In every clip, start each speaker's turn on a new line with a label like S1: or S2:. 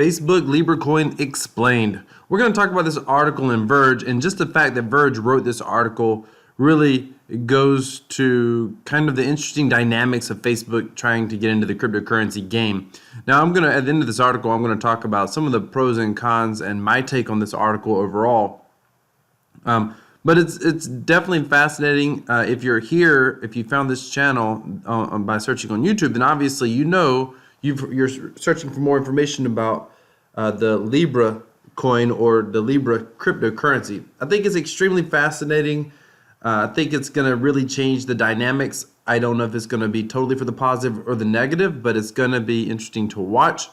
S1: Facebook Libra coin explained. We're going to talk about this article in Verge, and just the fact that Verge wrote this article really goes to kind of the interesting dynamics of Facebook trying to get into the cryptocurrency game. Now, at the end of this article, I'm going to talk about some of the pros and cons and my take on this article overall. But it's definitely fascinating. If you're here, if you found this channel by searching on YouTube, then obviously you're searching for more information about the Libra coin or the Libra cryptocurrency. I think it's extremely fascinating. I think it's going to really change the dynamics. I don't know if it's going to be totally for the positive or the negative, but it's going to be interesting to watch.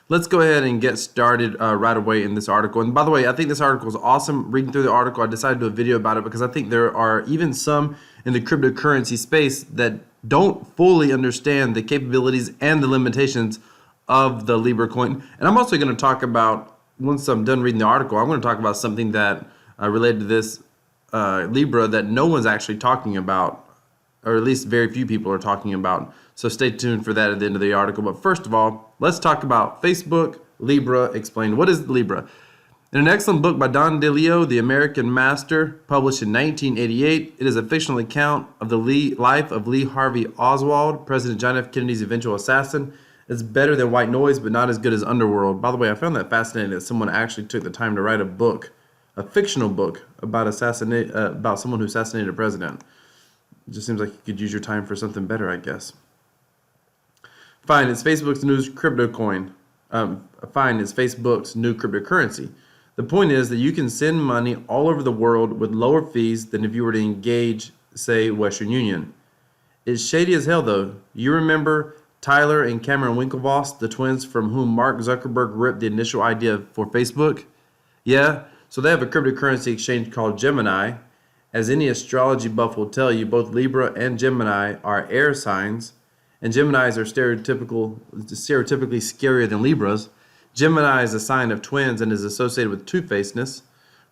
S1: Let's go ahead and get started right away in this article. And by the way, I think this article is awesome. Reading through the article, I decided to do a video about it because I think there are even some in the cryptocurrency space that don't fully understand the capabilities and the limitations of the Libra coin. And I'm also going to talk about, once I'm done reading the article, I'm going to talk about something that related to this Libra that no one's actually talking about, or at least very few people are talking about. So stay tuned for that at the end of the article. But first of all, let's talk about Facebook Libra explained. What is Libra? In an excellent book by Don DeLeo, The American Master, published in 1988, it is a fictional account of the life of Lee Harvey Oswald, President John F. Kennedy's eventual assassin. It's better than White Noise, but not as good as Underworld. By the way, I found that fascinating that someone actually took the time to write a book, a fictional book about about someone who assassinated a president. It just seems like you could use your time for something better, I guess. Fine, it's Facebook's new crypto coin. Fine, it's Facebook's new cryptocurrency. The point is that you can send money all over the world with lower fees than if you were to engage, say, Western Union. It's shady as hell, though. You remember Tyler and Cameron Winklevoss, the twins from whom Mark Zuckerberg ripped the initial idea for Facebook? Yeah, so they have a cryptocurrency exchange called Gemini. As any astrology buff will tell you, both Libra and Gemini are air signs, and Geminis are stereotypically scarier than Libras. Gemini is a sign of twins and is associated with two-facedness,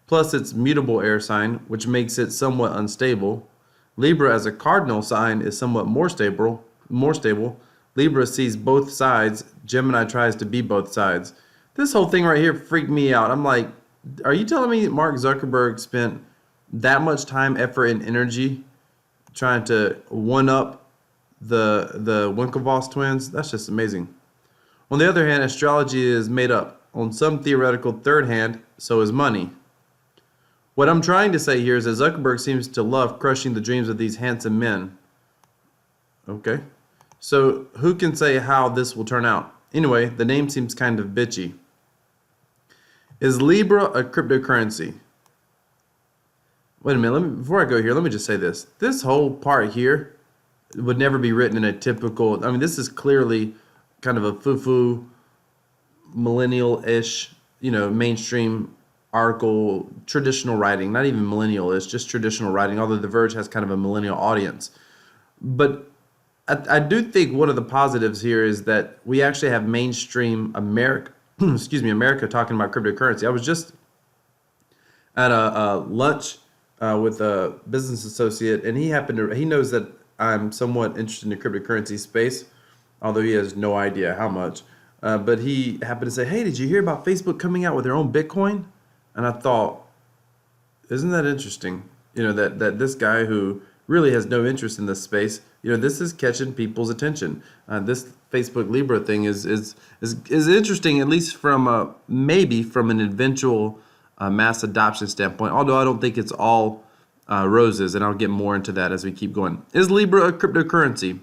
S1: plus its mutable air sign, which makes it somewhat unstable. Libra as a cardinal sign is somewhat more stable. Libra sees both sides. Gemini tries to be both sides. This whole thing right here freaked me out. I'm like, are you telling me Mark Zuckerberg spent that much time, effort, and energy trying to one-up the Winklevoss twins? That's just amazing. On the other hand, astrology is made up. On some theoretical third hand, so is money. What I'm trying to say here is that Zuckerberg seems to love crushing the dreams of these handsome men. Okay. So who can say how this will turn out? Anyway, the name seems kind of bitchy. Is Libra a cryptocurrency? Wait a minute, before I go here, let me just say this. This whole part here would never be written in a typical, this is clearly kind of a foo-foo, millennial-ish, mainstream article, traditional writing, not even millennial-ish, just traditional writing, although The Verge has kind of a millennial audience. But I do think one of the positives here is that we actually have mainstream America, America talking about cryptocurrency. I was just at a lunch with a business associate, and he knows that I'm somewhat interested in the cryptocurrency space, although he has no idea how much. But he happened to say, hey, did you hear about Facebook coming out with their own Bitcoin? And I thought, isn't that interesting? That this guy who really has no interest in this space, this is catching people's attention. This Facebook Libra thing is interesting, at least from maybe from an eventual mass adoption standpoint, although I don't think it's all roses, and I'll get more into that as we keep going. Is Libra a cryptocurrency?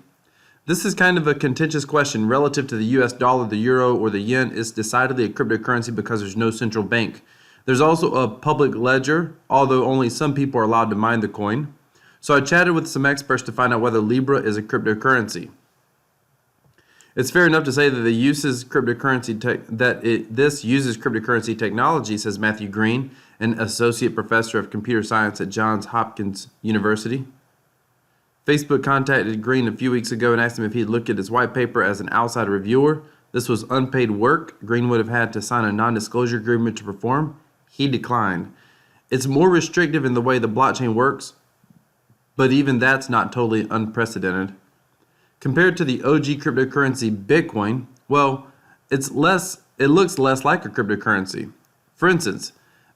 S1: This is kind of a contentious question. Relative to the US dollar, the euro, or the yen, it's decidedly a cryptocurrency because there's no central bank. There's also a public ledger, although only some people are allowed to mine the coin. So I chatted with some experts to find out whether Libra is a cryptocurrency. It's fair enough to say that this uses cryptocurrency technology, says Matthew Green, an associate professor of computer science at Johns Hopkins University. Facebook contacted Green a few weeks ago and asked him if he'd looked at his white paper as an outside reviewer. This was unpaid work. Green would have had to sign a non-disclosure agreement to perform. He declined. It's more restrictive in the way the blockchain works, but even that's not totally unprecedented. Compared to the OG cryptocurrency Bitcoin, well, it looks less like a cryptocurrency. For instance,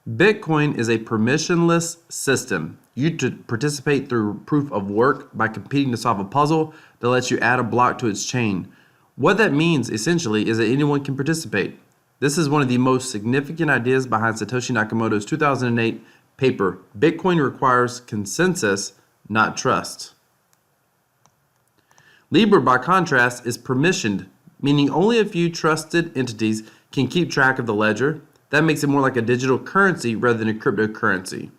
S1: Bitcoin is a permissionless system. You to participate through proof of work by competing to solve a puzzle that lets you add a block to its chain. What that means essentially is that anyone can participate. This is one of the most significant ideas behind Satoshi Nakamoto's 2008 paper, Bitcoin requires consensus, not trust. Libra, by contrast, is permissioned, meaning only a few trusted entities can keep track of the ledger. That makes it more like a digital currency rather than a cryptocurrency.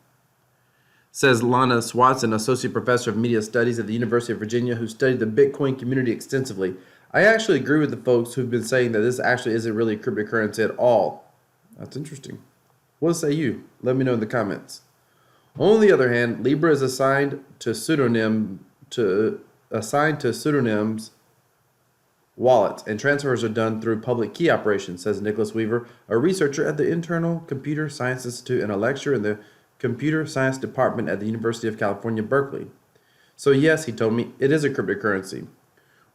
S1: Says Lana Swatson, associate professor of media studies at the University of Virginia, who studied the Bitcoin community extensively. I actually agree with the folks who've been saying that this actually isn't really a cryptocurrency at all. That's interesting. What say you? Let me know in the comments. On the other hand, Libra is assigned to pseudonyms wallets, and transfers are done through public key operations, says Nicholas Weaver, a researcher at the Internal Computer Science Institute and a lecturer in the Computer Science Department at the University of California, Berkeley. So yes, he told me, it is a cryptocurrency.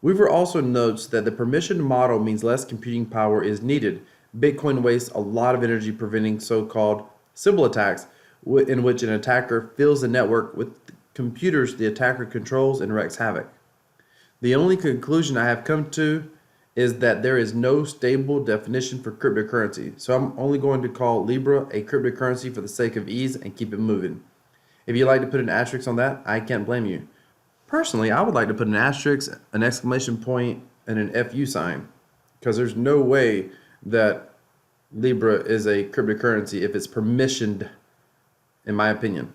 S1: Weaver also notes that the permissioned model means less computing power is needed. Bitcoin wastes a lot of energy preventing so-called Sybil attacks, in which an attacker fills the network with computers the attacker controls and wreaks havoc. The only conclusion I have come to is that there is no stable definition for cryptocurrency, so I'm only going to call Libra a cryptocurrency for the sake of ease and keep it moving. If you'd like to put an asterisk on that, I can't blame you. Personally, I would like to put an asterisk, an exclamation point, and an FU sign, because there's no way that Libra is a cryptocurrency if it's permissioned, in my opinion.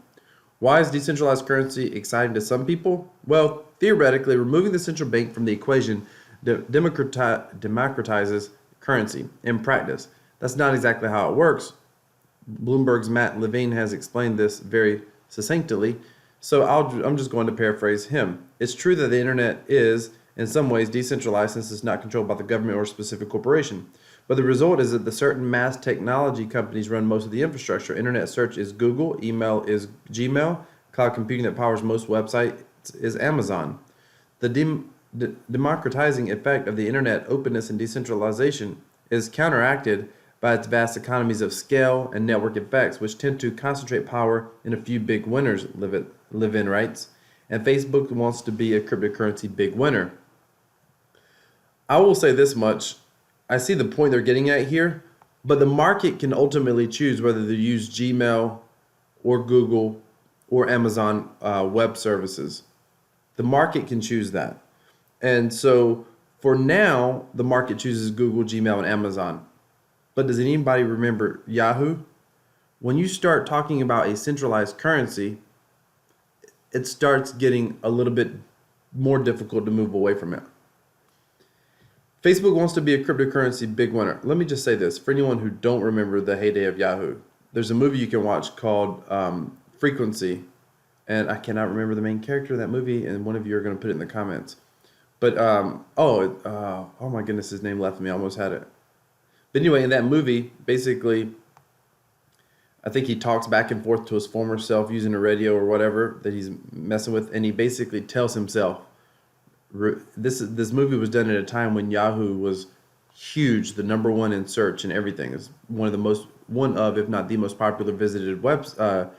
S1: Why is decentralized currency exciting to some people? Well, theoretically, removing the central bank from the equation democratizes currency. In practice, that's not exactly how it works. Bloomberg's Matt Levine has explained this very succinctly, so I'm just going to paraphrase him. It's true that the internet is, in some ways, decentralized since it's not controlled by the government or a specific corporation. But the result is that the certain mass technology companies run most of the infrastructure. Internet search is Google, email is Gmail, cloud computing that powers most websites is Amazon. The democratizing effect of the internet, openness, and decentralization is counteracted by its vast economies of scale and network effects, which tend to concentrate power in a few big winners, Levin writes. And Facebook wants to be a cryptocurrency big winner. I will say this much. I see the point they're getting at here, but the market can ultimately choose whether to use Gmail or Google or Amazon web services. The market can choose that. And so for now, the market chooses Google, Gmail, and Amazon. But does anybody remember Yahoo? When you start talking about a centralized currency, it starts getting a little bit more difficult to move away from it. Facebook wants to be a cryptocurrency big winner. Let me just say this, for anyone who don't remember the heyday of Yahoo, there's a movie you can watch called Frequency, and I cannot remember the main character of that movie, and one of you are going to put it in the comments. But, oh my goodness, his name left me, I almost had it. But anyway, in that movie, basically, I think he talks back and forth to his former self using a radio or whatever that he's messing with, and he basically tells himself, this movie was done at a time when Yahoo was huge, the number one in search and everything. It's one of, if not the most popular visited website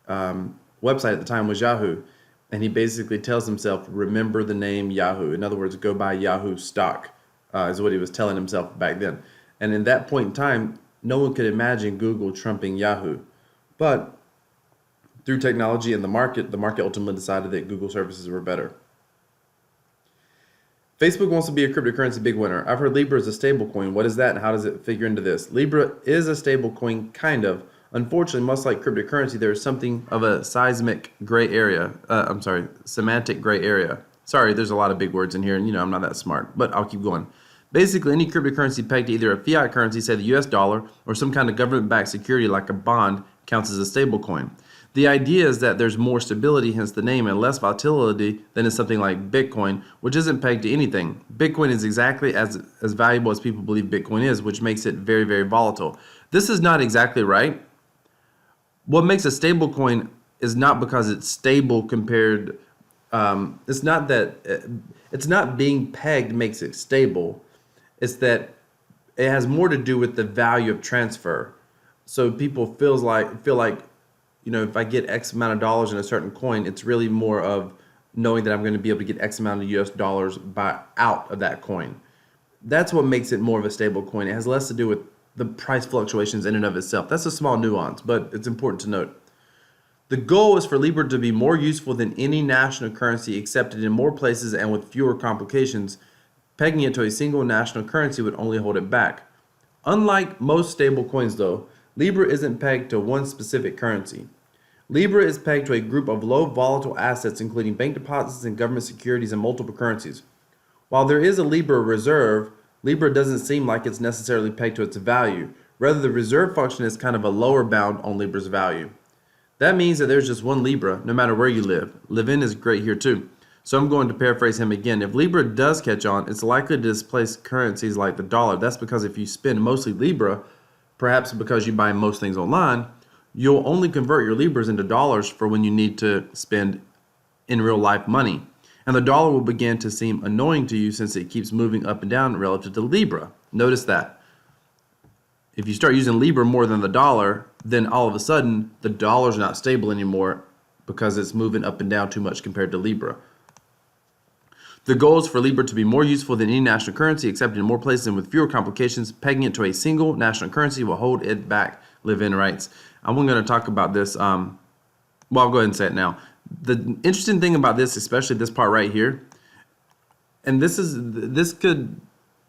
S1: at the time was Yahoo. And he basically tells himself, remember the name Yahoo. In other words, go buy Yahoo stock, is what he was telling himself back then. And in that point in time, no one could imagine Google trumping Yahoo. But through technology and the market ultimately decided that Google services were better. Facebook wants to be a cryptocurrency big winner. I've heard Libra is a stable coin. What is that and how does it figure into this? Libra is a stable coin, kind of. Unfortunately, much like cryptocurrency, there is something of a semantic gray area. Sorry, there's a lot of big words in here, and I'm not that smart, but I'll keep going. Basically, any cryptocurrency pegged to either a fiat currency, say the US dollar, or some kind of government-backed security like a bond counts as a stable coin. The idea is that there's more stability, hence the name, and less volatility than in something like Bitcoin, which isn't pegged to anything. Bitcoin is exactly as valuable as people believe Bitcoin is, which makes it very, very volatile. This is not exactly right. What makes a stable coin is not because it's stable compared, it's not being pegged makes it stable. It's that it has more to do with the value of transfer. So people feel like, if I get X amount of dollars in a certain coin, it's really more of knowing that I'm going to be able to get X amount of US dollars out of that coin. That's what makes it more of a stable coin. It has less to do with the price fluctuations in and of itself. That's a small nuance, but it's important to note. The goal is for Libra to be more useful than any national currency accepted in more places and with fewer complications. Pegging it to a single national currency would only hold it back. Unlike most stable coins, though, Libra isn't pegged to one specific currency. Libra is pegged to a group of low volatile assets, including bank deposits and government securities in multiple currencies. While there is a Libra reserve, Libra doesn't seem like it's necessarily pegged to its value. Rather, the reserve function is kind of a lower bound on Libra's value. That means that there's just one Libra, no matter where you live. Live in is great here too. So I'm going to paraphrase him again. If Libra does catch on, it's likely to displace currencies like the dollar. That's because if you spend mostly Libra, perhaps because you buy most things online, you'll only convert your Libras into dollars for when you need to spend in real life money. And the dollar will begin to seem annoying to you since it keeps moving up and down relative to Libra. Notice that. If you start using Libra more than the dollar, then all of a sudden the dollar's not stable anymore because it's moving up and down too much compared to Libra. The goal is for Libra to be more useful than any national currency, accepted in more places and with fewer complications. Pegging it to a single national currency will hold it back, Live-In writes. I'm going to talk about this. I'll go ahead and say it now. The interesting thing about this, especially this part right here, and this could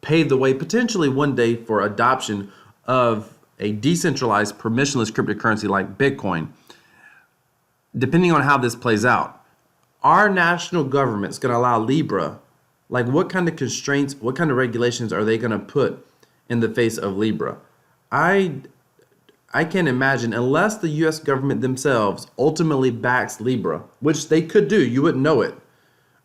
S1: pave the way potentially one day for adoption of a decentralized permissionless cryptocurrency like Bitcoin, depending on how this plays out. Our national government's going to allow Libra, like what kind of constraints, what kind of regulations are they going to put in the face of Libra? I can't imagine, unless the US government themselves ultimately backs Libra, which they could do, you wouldn't know it,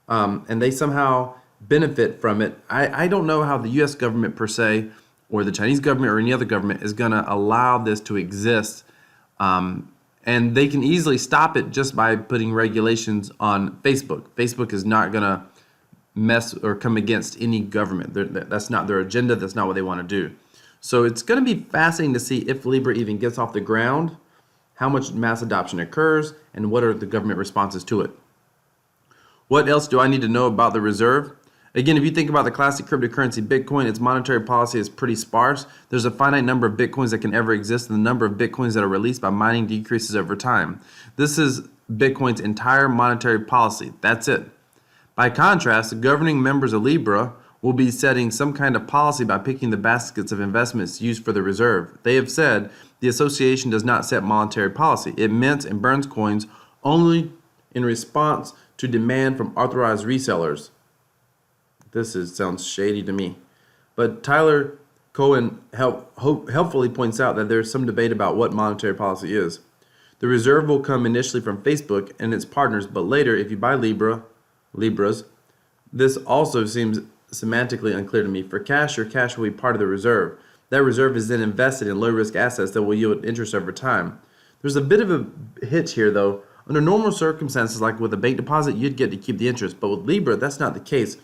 S1: and they somehow benefit from it. I don't know how the US government per se, or the Chinese government or any other government is going to allow this to exist. And they can easily stop it just by putting regulations on Facebook. Facebook is not going to mess or come against any government. That's not their agenda. That's not what they want to do. So it's going to be fascinating to see if Libra even gets off the ground, how much mass adoption occurs, and what are the government responses to it. What else do I need to know about the reserve? Again, if you think about the classic cryptocurrency Bitcoin, its monetary policy is pretty sparse. There's a finite number of Bitcoins that can ever exist, and the number of Bitcoins that are released by mining decreases over time. This is Bitcoin's entire monetary policy. That's it. By contrast, the governing members of Libra will be setting some kind of policy by picking the baskets of investments used for the reserve. They have said the association does not set monetary policy. It mints and burns coins only in response to demand from authorized resellers. Sounds shady to me. But Tyler Cohen helpfully points out that there's some debate about what monetary policy is. The reserve will come initially from Facebook and its partners, but later, if you buy Libras, this also seems semantically unclear to me. For cash, your cash will be part of the reserve. That reserve is then invested in low-risk assets that will yield interest over time. There's a bit of a hitch here, though. Under normal circumstances, like with a bank deposit, you'd get to keep the interest, but with Libra, that's not the case.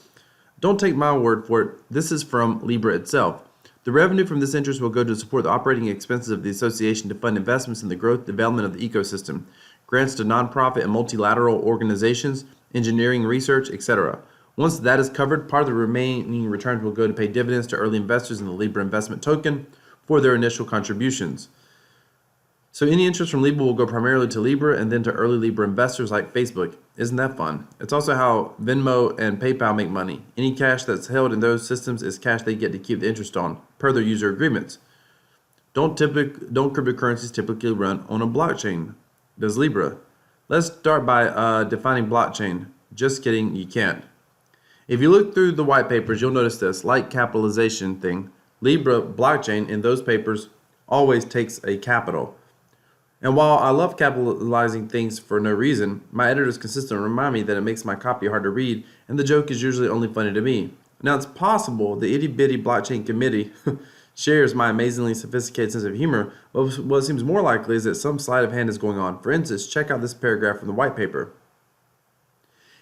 S1: Don't take my word for it. This is from Libra itself. The revenue from this interest will go to support the operating expenses of the association to fund investments in the growth and development of the ecosystem, grants to nonprofit and multilateral organizations, engineering, research, etc. Once that is covered, part of the remaining returns will go to pay dividends to early investors in the Libra investment token for their initial contributions. So any interest from Libra will go primarily to Libra and then to early Libra investors like Facebook. Isn't that fun? It's also how Venmo and PayPal make money. Any cash that's held in those systems is cash they get to keep the interest on, per their user agreements. Don't cryptocurrencies typically run on a blockchain? Does Libra? Let's start by defining blockchain. Just kidding, you can't. If you look through the white papers, you'll notice this, like capitalization thing, Libra blockchain in those papers always takes a capital. And while I love capitalizing things for no reason, my editors consistently remind me that it makes my copy hard to read, and the joke is usually only funny to me. Now, it's possible the itty-bitty blockchain committee shares my amazingly sophisticated sense of humor, but what seems more likely is that some sleight of hand is going on. For instance, check out this paragraph from the white paper.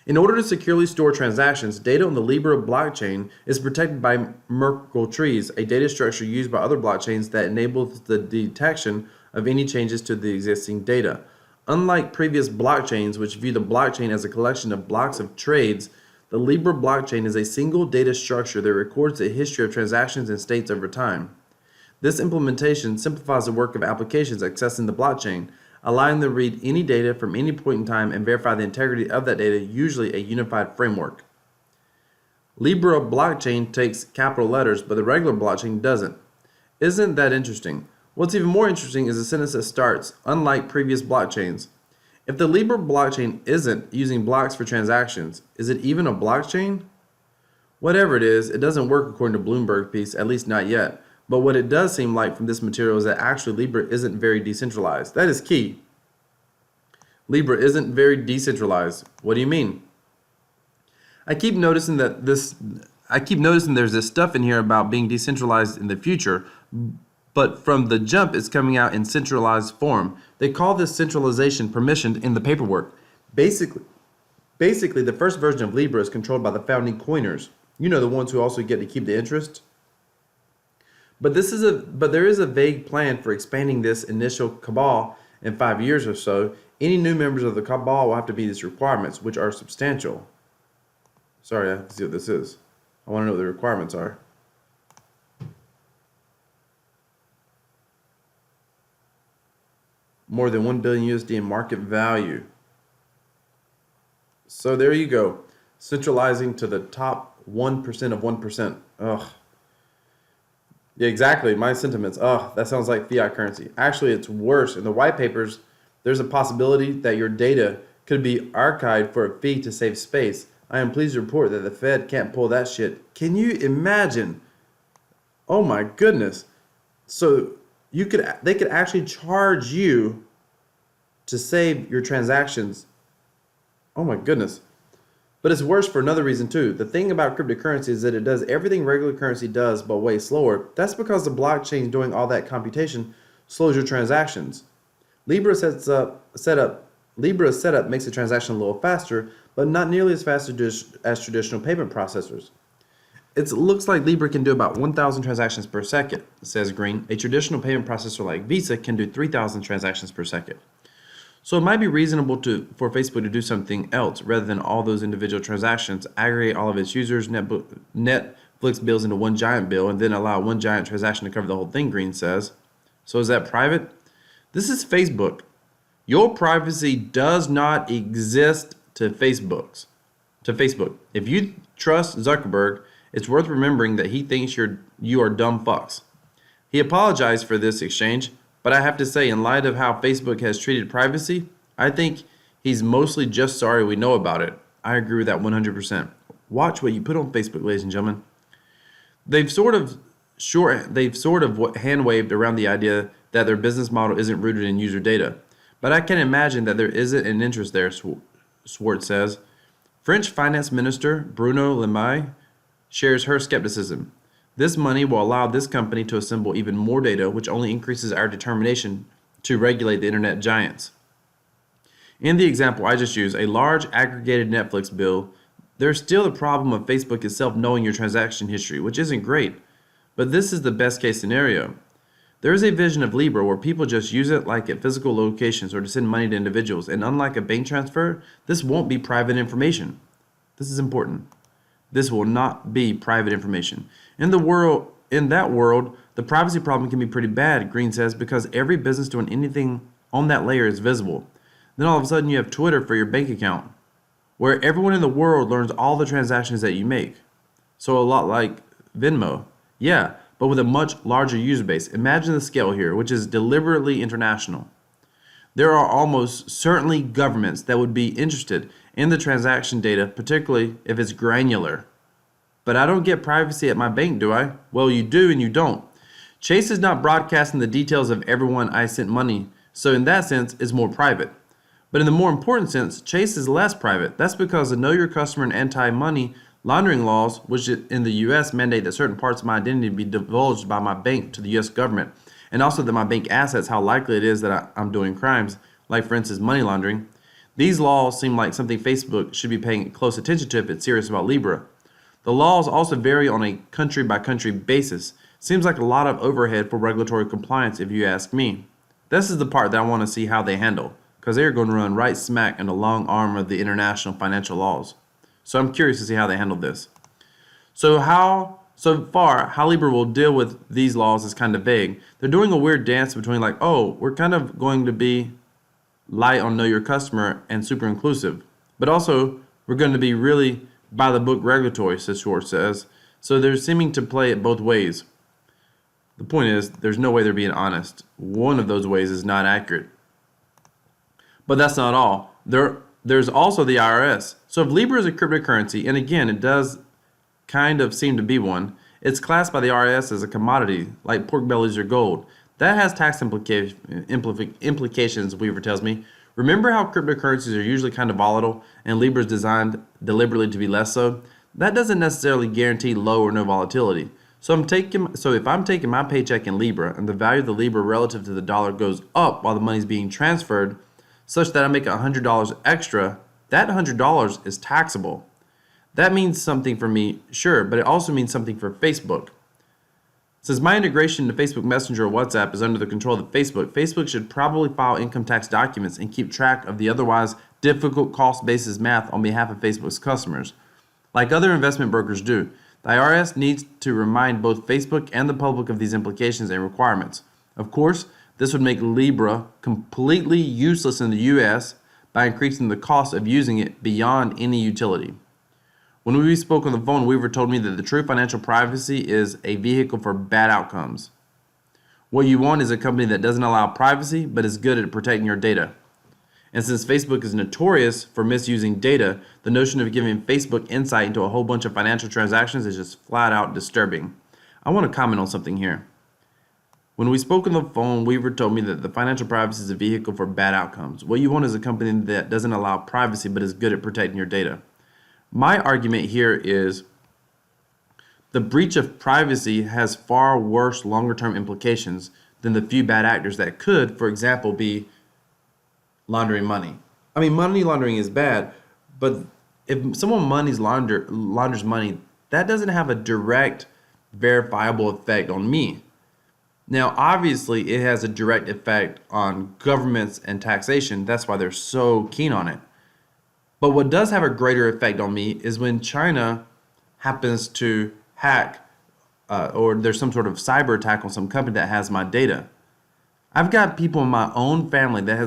S1: In order to securely store transactions, data on the Libra blockchain is protected by Merkle trees, a data structure used by other blockchains that enables the detection of any changes to the existing data. Unlike previous blockchains, which view the blockchain as a collection of blocks of trades, the Libra blockchain is a single data structure that records the history of transactions and states over time. This implementation simplifies the work of applications accessing the blockchain, allowing them to read any data from any point in time and verify the integrity of that data, usually a unified framework. Libra blockchain takes capital letters, but the regular blockchain doesn't. Isn't that interesting? What's even more interesting is the sentence that starts, unlike previous blockchains. If the Libra blockchain isn't using blocks for transactions, is it even a blockchain? Whatever it is, it doesn't work according to Bloomberg piece, at least not yet. But what it does seem like from this material is that actually Libra isn't very decentralized. That is key. Libra isn't very decentralized. What do you mean? I keep noticing there's this stuff in here about being decentralized in the future, but from the jump it's coming out in centralized form. They call this centralization permissioned in the paperwork. Basically, the first version of Libra is controlled by the founding coiners. You know, the ones who also get to keep the interest. But there is a vague plan for expanding this initial cabal in 5 years or so. Any new members of the cabal will have to meet these requirements, which are substantial. Sorry, I have to see what this is. I want to know what the requirements are. More than 1 billion USD in market value. So there you go. Centralizing to the top 1% of 1%. Ugh. Yeah, exactly. My sentiments. Oh, that sounds like fiat currency. Actually, it's worse. In the white papers, there's a possibility that your data could be archived for a fee to save space. I am pleased to report that the Fed can't pull that shit. Can you imagine? Oh my goodness. So they could actually charge you to save your transactions. Oh my goodness. But it's worse for another reason too. The thing about cryptocurrency is that it does everything regular currency does, but way slower. That's because the blockchain doing all that computation slows your transactions. Libra's setup makes a transaction a little faster, but not nearly as fast as traditional payment processors. It looks like Libra can do about 1,000 transactions per second, says Green. A traditional payment processor like Visa can do 3,000 transactions per second. So it might be reasonable for Facebook to do something else rather than all those individual transactions, aggregate all of its users' Netflix bills into one giant bill, and then allow one giant transaction to cover the whole thing, Green says. So is that private? This is Facebook. Your privacy does not exist to Facebook. If you trust Zuckerberg, it's worth remembering that he thinks you are dumb fucks. He apologized for this exchange, but I have to say, in light of how Facebook has treated privacy, I think he's mostly just sorry we know about it. I agree with that 100%. Watch what you put on Facebook, ladies and gentlemen. They've sort of hand-waved around the idea that their business model isn't rooted in user data. But I can imagine that there isn't an interest there, Schwartz says. French Finance Minister Bruno Le Maire shares her skepticism. This money will allow this company to assemble even more data, which only increases our determination to regulate the internet giants. In the example I just used, a large aggregated Netflix bill, there's still the problem of Facebook itself knowing your transaction history, which isn't great. But this is the best case scenario. There is a vision of Libra where people just use it like at physical locations or to send money to individuals, and unlike a bank transfer, this won't be private information. This is important. This will not be private information. In that world, the privacy problem can be pretty bad, Green says, because every business doing anything on that layer is visible. Then all of a sudden you have Twitter for your bank account, where everyone in the world learns all the transactions that you make. So a lot like Venmo. Yeah, but with a much larger user base. Imagine the scale here, which is deliberately international. There are almost certainly governments that would be interested in the transaction data, particularly if it's granular. But I don't get privacy at my bank, do I? Well, you do and you don't. Chase is not broadcasting the details of everyone I sent money, so in that sense, it's more private. But in the more important sense, Chase is less private. That's because the Know Your Customer and anti-money laundering laws, which in the U.S. mandate that certain parts of my identity be divulged by my bank to the U.S. government, and also that my bank assets, how likely it is that I'm doing crimes, like for instance money laundering. These laws seem like something Facebook should be paying close attention to if it's serious about Libra. The laws also vary on a country-by-country basis. Seems like a lot of overhead for regulatory compliance if you ask me. This is the part that I want to see how they handle, because they're going to run right smack in the long arm of the international financial laws. So I'm curious to see how they handle this. So far, how Libra will deal with these laws is kind of vague. They're doing a weird dance between like, oh, we're kind of going to be light on know your customer and super inclusive, but also we're going to be really by the book regulatory, says Schwartz says. So they're seeming to play it both ways. The point is, there's no way they're being honest. One of those ways is not accurate. But that's not all. There's also the IRS. So if Libra is a cryptocurrency, and again, it does kind of seem to be one, it's classed by the IRS as a commodity, like pork bellies or gold. That has tax implications, Weaver tells me. Remember how cryptocurrencies are usually kind of volatile, and Libra is designed deliberately to be less so? That doesn't necessarily guarantee low or no volatility. So if I'm taking my paycheck in Libra and the value of the Libra relative to the dollar goes up while the money is being transferred, such that I make $100 extra, that $100 is taxable. That means something for me, sure, but it also means something for Facebook. Since my integration into Facebook Messenger or WhatsApp is under the control of Facebook, Facebook should probably file income tax documents and keep track of the otherwise difficult cost basis math on behalf of Facebook's customers, like other investment brokers do. The IRS needs to remind both Facebook and the public of these implications and requirements. Of course, this would make Libra completely useless in the US by increasing the cost of using it beyond any utility. When we spoke on the phone, Weaver told me that the true financial privacy is a vehicle for bad outcomes. What you want is a company that doesn't allow privacy but is good at protecting your data. And since Facebook is notorious for misusing data, the notion of giving Facebook insight into a whole bunch of financial transactions is just flat out disturbing. I want to comment on something here. When we spoke on the phone, Weaver told me that the financial privacy is a vehicle for bad outcomes. What you want is a company that doesn't allow privacy but is good at protecting your data. My argument here is the breach of privacy has far worse longer-term implications than the few bad actors that could, for example, be laundering money. I mean, money laundering is bad, but if someone launders money, that doesn't have a direct, verifiable effect on me. Now, obviously, it has a direct effect on governments and taxation. That's why they're so keen on it. But what does have a greater effect on me is when China happens to hack or there's some sort of cyber attack on some company that has my data. I've got people in my own family that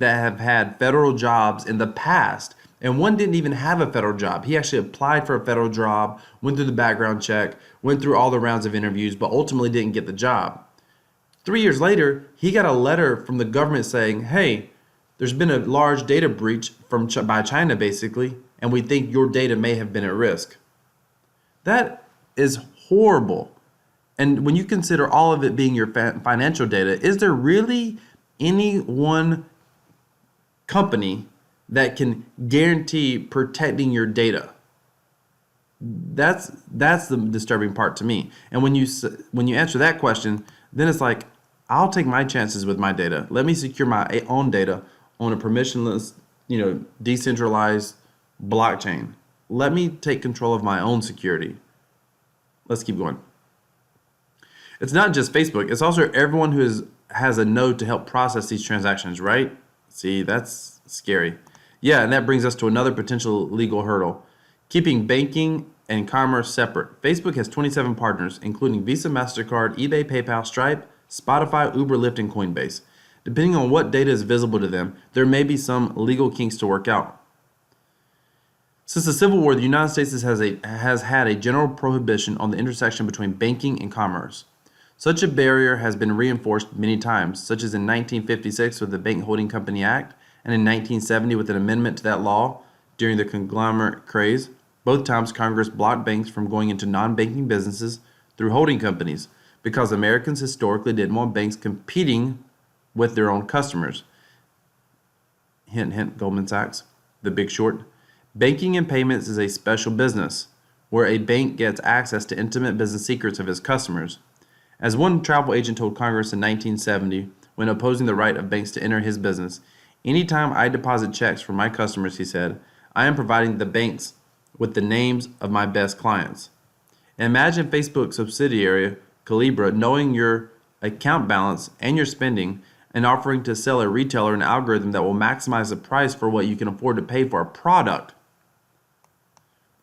S1: have had federal jobs in the past, and one didn't even have a federal job. He actually applied for a federal job, went through the background check, went through all the rounds of interviews, but ultimately didn't get the job. 3 years later, he got a letter from the government saying, hey, there's been a large data breach by China, basically, and we think your data may have been at risk. That is horrible. And when you consider all of it being your financial data, is there really any one company that can guarantee protecting your data? That's the disturbing part to me. And when you answer that question, then it's like, I'll take my chances with my data. Let me secure my own data on a permissionless, decentralized blockchain. Let me take control of my own security. Let's keep going. It's not just Facebook. It's also everyone who has a node to help process these transactions, right? See, that's scary. Yeah, and that brings us to another potential legal hurdle. Keeping banking and commerce separate. Facebook has 27 partners, including Visa, MasterCard, eBay, PayPal, Stripe, Spotify, Uber, Lyft, and Coinbase. Depending on what data is visible to them, there may be some legal kinks to work out. Since the Civil War, the United States has had a general prohibition on the intersection between banking and commerce. Such a barrier has been reinforced many times, such as in 1956 with the Bank Holding Company Act, and in 1970 with an amendment to that law during the conglomerate craze. Both times Congress blocked banks from going into non-banking businesses through holding companies because Americans historically didn't want banks competing with their own customers. Hint, hint, Goldman Sachs, The Big Short. Banking and payments is a special business where a bank gets access to intimate business secrets of its customers. As one travel agent told Congress in 1970 when opposing the right of banks to enter his business, Anytime I deposit checks for my customers, he said, I am providing the banks with the names of my best clients. Imagine Facebook subsidiary Calibra knowing your account balance and your spending and offering to sell a retailer an algorithm that will maximize the price for what you can afford to pay for a product.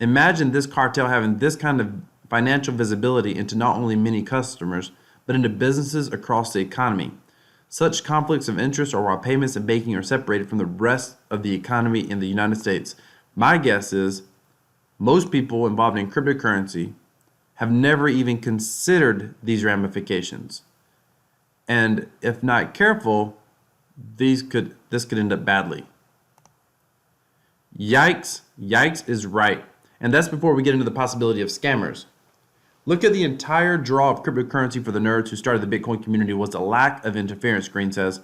S1: Imagine this cartel having this kind of financial visibility into not only many customers, but into businesses across the economy. Such conflicts of interest are why payments and banking are separated from the rest of the economy in the United States. My guess is most people involved in cryptocurrency have never even considered these ramifications. And if not careful, this could end up badly. Yikes is right. And that's before we get into the possibility of scammers. Look at the entire draw of cryptocurrency for the nerds who started the Bitcoin community was the lack of interference, Green says.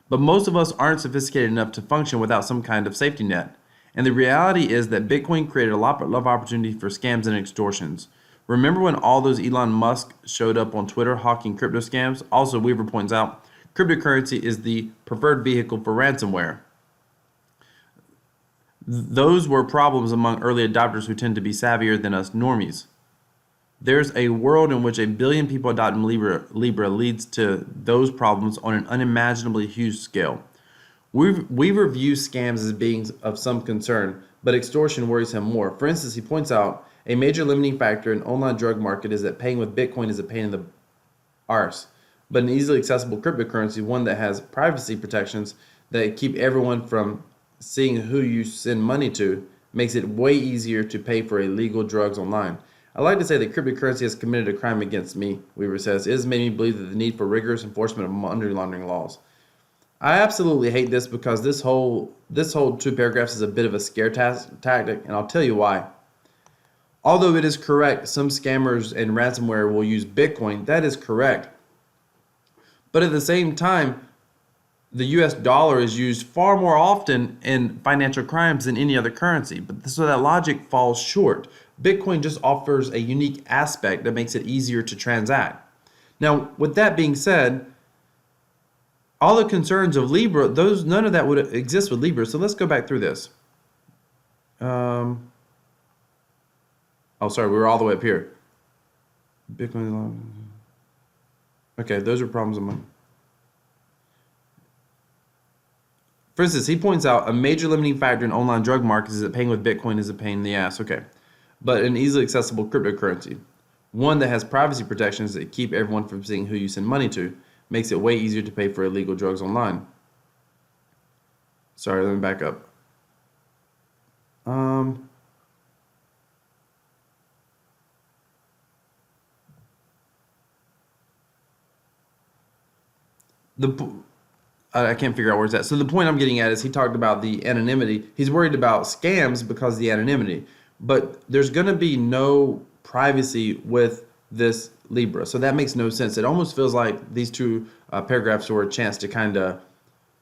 S1: But most of us aren't sophisticated enough to function without some kind of safety net. And the reality is that Bitcoin created a lot of opportunity for scams and extortions. Remember when all those Elon Musk showed up on Twitter hawking crypto scams? Also, Weaver points out, cryptocurrency is the preferred vehicle for ransomware. Those were problems among early adopters who tend to be savvier than us normies. There's a world in which 1 billion people adopting Libra leads to those problems on an unimaginably huge scale. Weaver views scams as being of some concern, but extortion worries him more. For instance, he points out a major limiting factor in online drug market is that paying with Bitcoin is a pain in the arse, but an easily accessible cryptocurrency, one that has privacy protections that keep everyone from seeing who you send money to, makes it way easier to pay for illegal drugs online. I like to say that cryptocurrency has committed a crime against me, Weaver says. It has made me believe that the need for rigorous enforcement of money laundering laws. I absolutely hate this because this whole 2 paragraphs is a bit of a scare tactic, and I'll tell you why. Although it is correct, some scammers and ransomware will use Bitcoin, that is correct. But at the same time, the US dollar is used far more often in financial crimes than any other currency. So that logic falls short. Bitcoin just offers a unique aspect that makes it easier to transact. Now, with that being said, all the concerns of Libra, none of that would exist with Libra. So let's go back through this. Oh, sorry, we were all the way up here. Bitcoin. Okay, those are problems of mine. For instance, he points out a major limiting factor in online drug markets is that paying with Bitcoin is a pain in the ass. Okay, but an easily accessible cryptocurrency, one that has privacy protections that keep everyone from seeing who you send money to, makes it way easier to pay for illegal drugs online. Sorry, let me back up. I can't figure out where it's at. So the point I'm getting at is he talked about the anonymity. He's worried about scams because of the anonymity. But there's going to be no privacy with this Libra. So that makes no sense. It almost feels like these 2 paragraphs were a chance to kind of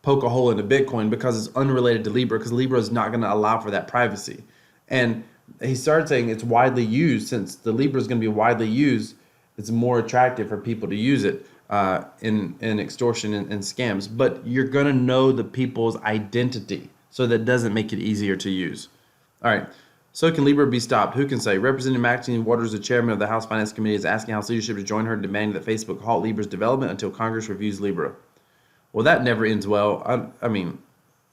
S1: poke a hole into Bitcoin because it's unrelated to Libra, because Libra is not going to allow for that privacy. And he started saying it's widely used. Since the Libra is going to be widely used, it's more attractive for people to use it in extortion and scams. But you're going to know the people's identity, so that doesn't make it easier to use. All right. So can Libra be stopped? Who can say? Representative Maxine Waters, the chairman of the House Finance Committee, is asking House leadership to join her in demanding that Facebook halt Libra's development until Congress reviews Libra. Well, that never ends well.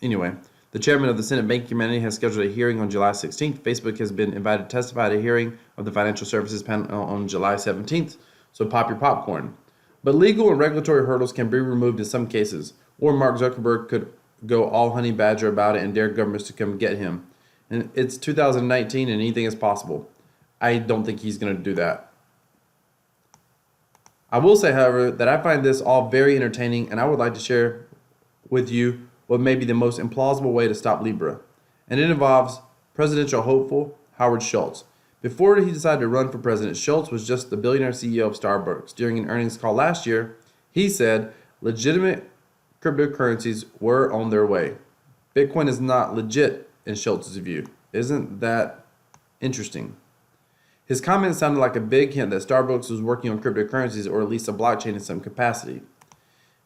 S1: Anyway, the chairman of the Senate Banking Committee has scheduled a hearing on July 16th. Facebook has been invited to testify at a hearing of the Financial Services panel on July 17th. So pop your popcorn. But legal and regulatory hurdles can be removed in some cases, or Mark Zuckerberg could go all honey badger about it and dare governments to come get him. And it's 2019 and anything is possible. I don't think he's going to do that. I will say, however, that I find this all very entertaining, and I would like to share with you what may be the most implausible way to stop Libra. And it involves presidential hopeful Howard Schultz. Before he decided to run for president, Schultz was just the billionaire CEO of Starbucks. During an earnings call last year, he said legitimate cryptocurrencies were on their way. Bitcoin is not legit in Schultz's view. Isn't that interesting? His comments sounded like a big hint that Starbucks was working on cryptocurrencies, or at least a blockchain in some capacity.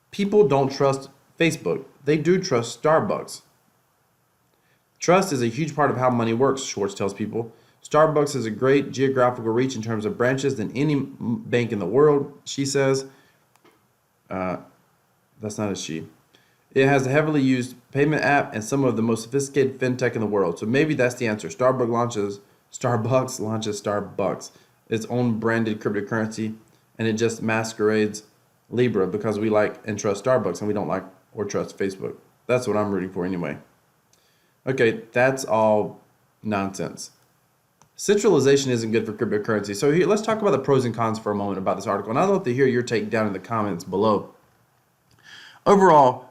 S1: People don't trust Facebook. they do trust Starbucks. Trust is a huge part of how money works, Schwartz tells people. Starbucks has a great geographical reach in terms of branches than any bank in the world, she says. That's not a she. It has a heavily used payment app and some of the most sophisticated fintech in the world. So maybe that's the answer. Starbucks launches Starbucks, its own branded cryptocurrency, and it just masquerades Libra because we like and trust Starbucks and we don't like or trust Facebook. That's what I'm rooting for anyway. Okay, that's all nonsense. Centralization isn't good for cryptocurrency. So here, let's talk about the pros and cons for a moment about this article. And I'd love to hear your take down in the comments below. Overall,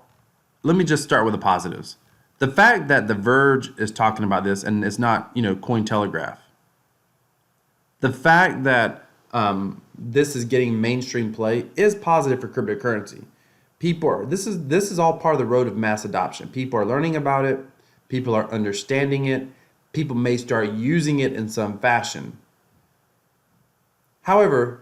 S1: let me just start with the positives. The fact that The Verge is talking about this and it's not, Cointelegraph. The fact that this is getting mainstream play is positive for cryptocurrency. This is all part of the road of mass adoption. People are learning about it. People are understanding it. People may start using it in some fashion. However,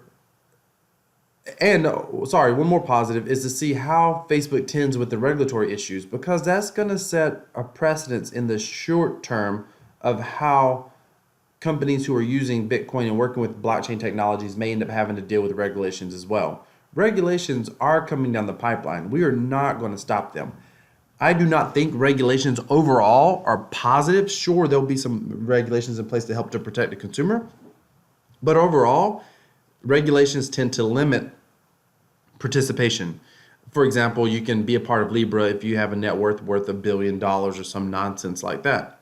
S1: one more positive is to see how Facebook tends with the regulatory issues, because that's going to set a precedence in the short term of how companies who are using Bitcoin and working with blockchain technologies may end up having to deal with regulations as well. Regulations are coming down the pipeline. We are not going to stop them. I do not think regulations overall are positive. Sure, there'll be some regulations in place to help to protect the consumer, but overall, regulations tend to limit participation. For example, you can be a part of Libra if you have a net worth $1 billion or some nonsense like that.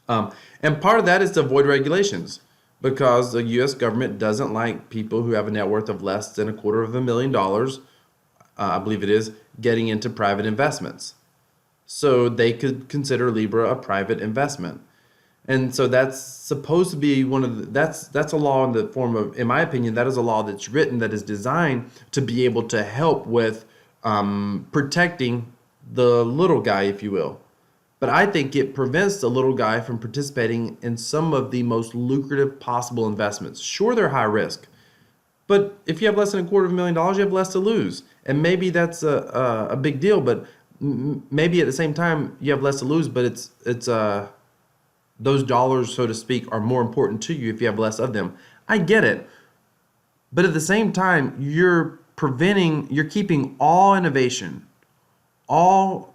S1: And part of that is to avoid regulations, because the U.S. government doesn't like people who have a net worth of less than $250,000, I believe it is, getting into private investments. So they could consider Libra a private investment. And so that's supposed to be that's a law in the form of, in my opinion, that is a law that's written, that is designed to be able to help with protecting the little guy, if you will. But I think it prevents the little guy from participating in some of the most lucrative possible investments. Sure, they're high risk, but if you have less than $250,000, you have less to lose. And maybe that's a big deal, but maybe at the same time you have less to lose, but it's those dollars, so to speak, are more important to you if you have less of them. I get it. But at the same time, you're keeping all innovation, all,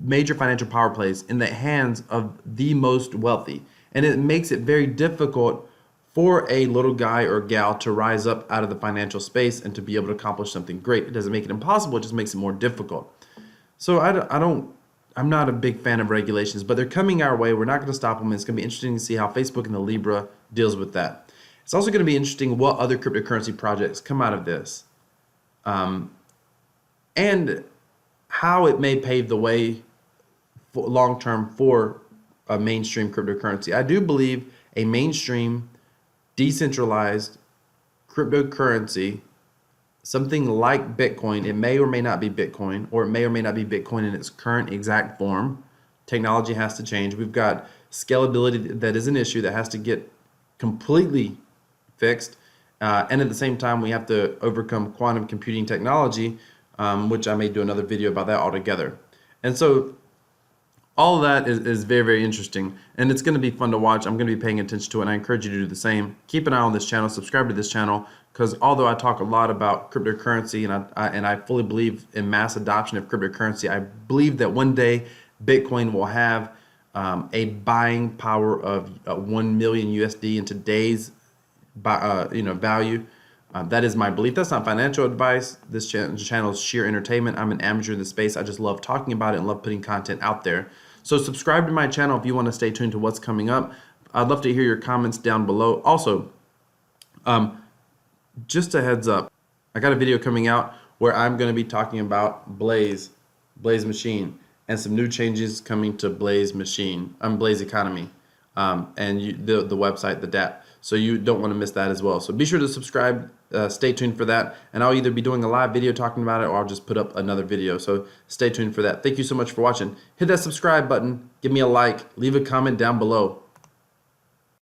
S1: major financial power plays in the hands of the most wealthy. And it makes it very difficult for a little guy or gal to rise up out of the financial space and to be able to accomplish something great. It doesn't make it impossible, it just makes it more difficult. So I'm not a big fan of regulations, but they're coming our way. We're not going to stop them. It's going to be interesting to see how Facebook and the Libra deals with that. It's also going to be interesting what other cryptocurrency projects come out of this, and how it may pave the way for long-term for a mainstream cryptocurrency. I do believe a mainstream decentralized cryptocurrency, something like Bitcoin, it may or may not be Bitcoin, or it may or may not be Bitcoin in its current exact form. Technology has to change. We've got scalability that is an issue that has to get completely fixed. And at the same time, we have to overcome quantum computing technology, which I may do another video about that altogether. And so all of that is very, very interesting, and it's going to be fun to watch. I'm going to be paying attention to it, and I encourage you to do the same. Keep an eye on this channel, subscribe to this channel, because although I talk a lot about cryptocurrency and I fully believe in mass adoption of cryptocurrency, I believe that one day Bitcoin will have a buying power of 1 million USD in today's value. That is my belief. That's not financial advice. This channel is sheer entertainment. I'm an amateur in the space. I just love talking about it and love putting content out there. So subscribe to my channel if you want to stay tuned to what's coming up. I'd love to hear your comments down below. Also, just a heads up, I got a video coming out where I'm going to be talking about Blaze Machine, and some new changes coming to Blaze Machine, Blaze Economy, and the website, the DApp. So you don't want to miss that as well. So be sure to subscribe, stay tuned for that, and I'll either be doing a live video talking about it, or I'll just put up another video. So stay tuned for that. Thank you so much for watching. Hit that subscribe button, give me a like, leave a comment down below.